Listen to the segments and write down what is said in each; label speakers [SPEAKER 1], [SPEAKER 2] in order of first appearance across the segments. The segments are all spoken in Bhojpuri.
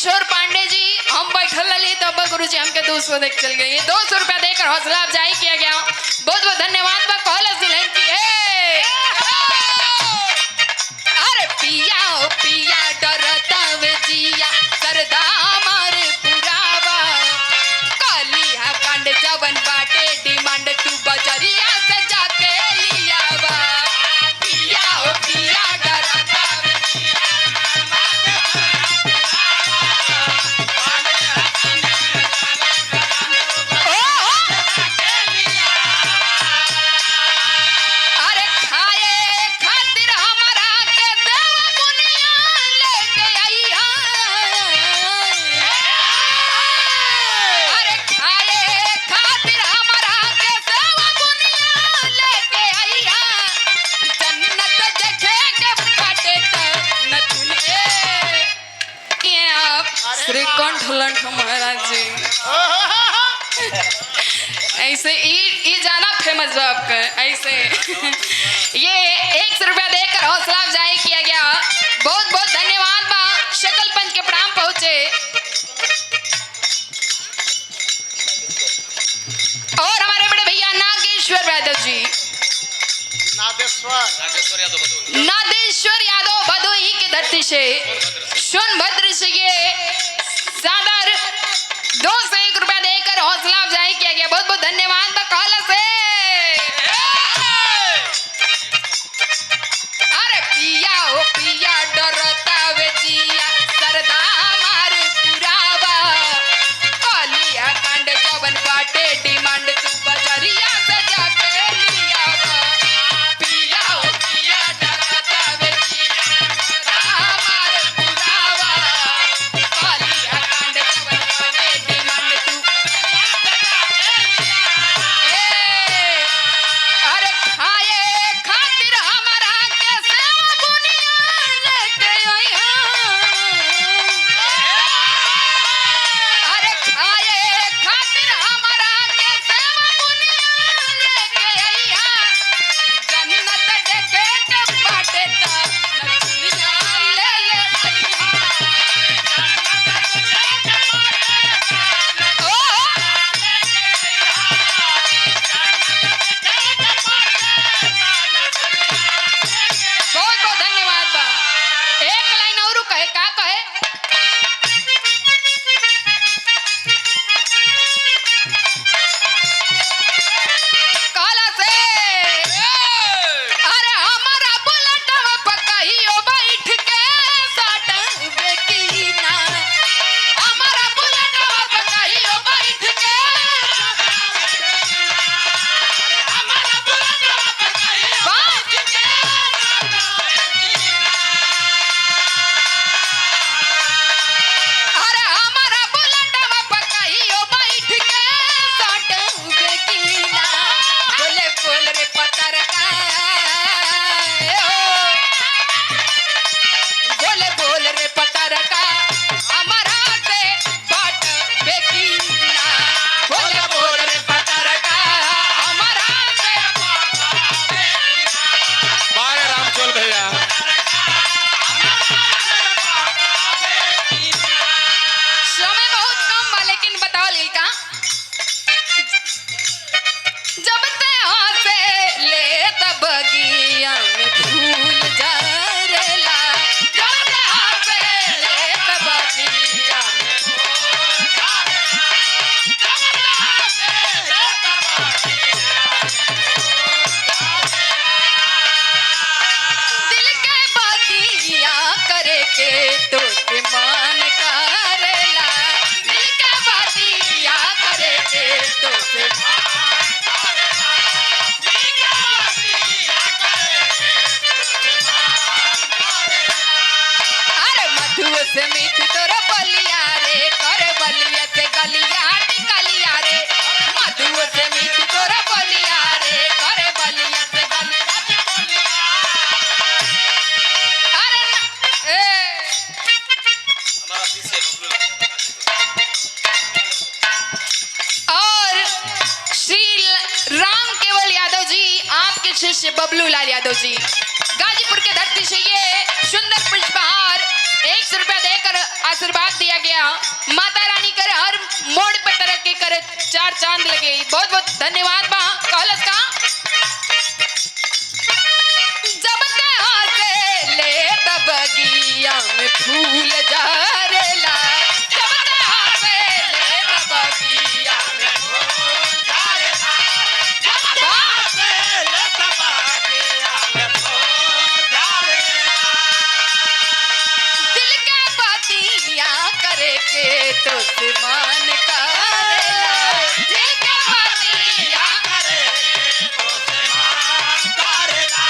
[SPEAKER 1] किशोर पांडे जी हम बैठल रही तब गुरु जी हमके 200 देख चल गई। 200 रुपया देकर हौसला अफजाई किया गया। बहुत बहुत धन्यवाद बा कॉलेज दिलन की है। अरे पिया ओ पिया डरता वे जिया सरदा हमार पुरावा कालिया कांड जवन बाटे डिमांड तू बजरिया से जाके लियावा। पिया ओ पिया डरता वे जिया श्रीकंठ लंठ महाराज जी ऐसे ये ज्यादा फेमस बा आपका। ऐसे ये 100 रुपया देकर हौसला अफजाई किया गया। बहुत बहुत धन्यवाद बा। शकल पंच के प्रणाम पहुंचे और हमारे बड़े भैया नागेश्वर यादव जी नादेश्वर यादव भदोही की धरती से सोनभद्र से ये सादर 201 रुपया देकर हौसला अफजाई किया गया। बहुत बहुत धन्यवाद बकाला से। अरे पिया ओ पिया डरता वे जिया सरदा हमार पुरावा कालिया कांड जवन बाटे डिमांड तू बजरिया से जाके लियावा। पिया ओ पिया डरता वे जिया सरदा हमार पुरावा कालिया कांड जवन बाटे डिमांड तू अरे खाए खातिर हमारा के सेवा बुनिया लेके आइया। अरे खाए खातिर हमारा के सेवा बुनिया लेके आइया। जन्नत देखे के बाटे त नचनिया ले ले आइया। बहुत बहुत धन्यवाद बा। एक लाइन और कहे का कहे काला से। अरे हमारा बुलेटवा पकाइयो बैठ के साटवे की ना। हमारा बुलेटवा पकाइयो बैठ के हमारा बुलेटवा पकाइयो बैठ के अरे हमारा बुलेटवा पकाइयो बैठ के साटवे की ना। बोले बोल रे पतर का बोले बोल रे पतर का हमारा से बाट बेकीना। बोले बोल रे पतर का हमारा से
[SPEAKER 2] बारे रामचोल भैया
[SPEAKER 1] समय बहुत कम बा लेकिन बताओ लड़का जब ते हंसे ले तब बगिया में फूल झरेला। जब ते हंसे ले तब बगिया में फूल झरेला। जब ते हंसे ले तब बगिया में फूल झरेला। दिल के बातिया करे के तो के मान करेला। दिल के बातिया करे के तो के अरे मधु से मीठ तोरा बलिया रे करे बलिया से गलिया टिकलिया रे। मधु से मीठ तोरा बलिया रे करे बलिया से गलिया टिकलिया। अरे ए और श्री राम केवल यादव जी आपके शिष्य बबलू लाल यादव जी गाजीपुर के धरती से ये सुंदर पुष्पहार 100 रुपया देकर आशीर्वाद दिया गया। माता रानी करे हर मोड़ पे तरक्की करे, चार चांद लगे। बहुत बहुत धन्यवाद बा। कहलस का जब ते हंसे ले तब बगिया में फूल झरेला, जब ते हंसे ले तब बगिया में फूल झरेला, जब ते हंसे ले तब बगिया में फूल झरेला। दिल के बातियां करे के तो मान करेला, दिल के बातियां करे के तो मान करेला,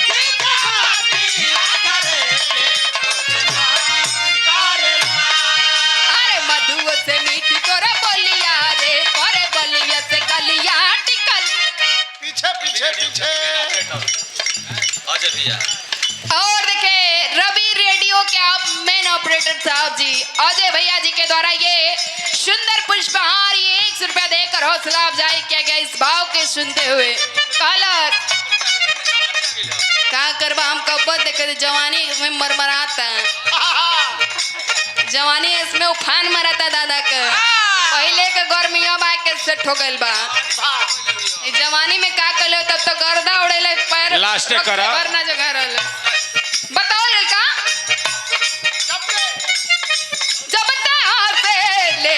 [SPEAKER 1] दिल के बातियां करे के तो मान करेला। अरे मधु से मीठी तोरा बोलिया रे, करे बलिया से गलिया टिकल।
[SPEAKER 3] पीछे पीछे पीछे
[SPEAKER 2] अजय भैया
[SPEAKER 1] और देखे रवि रेडियो के आप मेन ऑपरेटर साहब जी अजय भैया जी के द्वारा ये सुंदर पुष्पहार ये 100 रुपया देकर हौसला अफजाई किया गया। इस भाव के सुनते हुए कहलत का करबा हम कब्बत देखे जवानी में मरमराता, जवानी इसमें उफान मराता दादा का। पहले के गर्मिया बा के सेट हो गइल बा, ई जवानी में का कलो तब तो गर्दा उड़ेले पैर
[SPEAKER 2] लास्ट करा।
[SPEAKER 1] वरना जगह रहल। बताओ लड़का जब ते हंसे ले